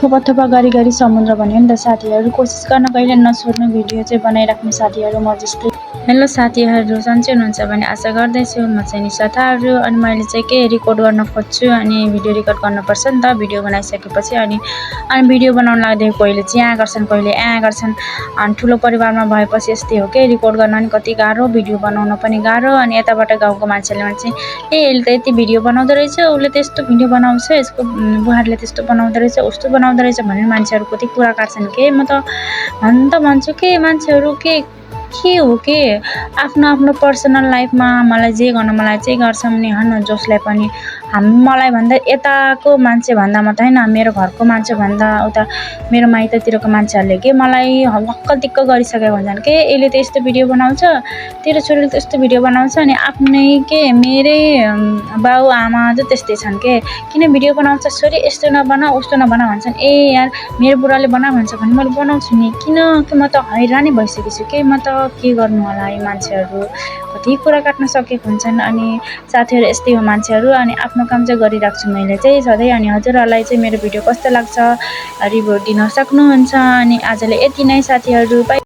थोपा थोपा गरी गरी समुद्र भन्यो नि त साथीहरू। कोसिस गर्न कहिले नछोड्नु, भिडियो चाहिँ बनाइराख्नु साथीहरू म जस्तै। हेलो साथीहरू, सन्चै हुनुहुन्छ भने आशा गर्दैछु। म चाहिँ निशा अनि मैले चाहिँ के रेकर्ड गर्न खोज्छु अनि भिडियो रेकर्ड गर्नुपर्छ नि त। भिडियो बनाइसकेपछि अनि भिडियो बनाउन लाग्दाखेरि कहिले च्याँ गर्छन्, कहिले गर्छन्। अनि ठुलो परिवारमा भएपछि यस्तै हो के, रेकर्ड गर्न नि कति गाह्रो, भिडियो बनाउन पनि गाह्रो। अनि यताबाट गाउँको मान्छेले चाहिँ यसले त यति भिडियो बनाउँदो रहेछ, उसले त यस्तो भिडियो बनाउँछ, यसको बुहारीले त्यस्तो बनाउँदो रहेछ, उस्तो बनाउँदो रहेछ भनेर मान्छेहरू कति कुरा काट्छन् के। म त भन्छु के मान्छेहरू के हो के, आफ्नो आफ्नो पर्सनल लाइफमा मलाई जे गर्न मलाई चाहिँ गर्छौँ नि हन, जसलाई पनि मलाई भन्दा यताको मान्छे भन्दा म त होइन, मेरो घरको मान्छे भन्दा उता मेरो माइततिरको मान्छेहरूले के मलाई हक्कल दिक्क गरिसकेको हुन्छन् के। यसले त यस्तो भिडियो बनाउँछ, तेरो छोरीले त यस्तो भिडियो बनाउँछ। अनि आफ्नै के मेरै बाउ आमा चाहिँ त्यस्तै छन् के, किन भिडियो बनाउँछ छोरी, यस्तो नबना उस्तो नबना भन्छन्। ए यार, मेरो बुढाले बना भन्छ भने मैले बनाउँछु नि, किन कि म त हैरानै भइसकेको छु के। म त के गर्नु होला, यी मान्छेहरू कति कुरा काट्न सकेको हुन्छन्। अनि साथीहरू यस्तै हो मान्छेहरू। अनि आफ्नो काम चाहिँ गरिराख्छु मैले चाहिँ सधैँ। अनि हजुरहरूलाई चाहिँ मेरो भिडियो कस्तो लाग्छ रिभ्यू दिन सक्नुहुन्छ। अनि आजलाई यति नै साथीहरू, बाइ।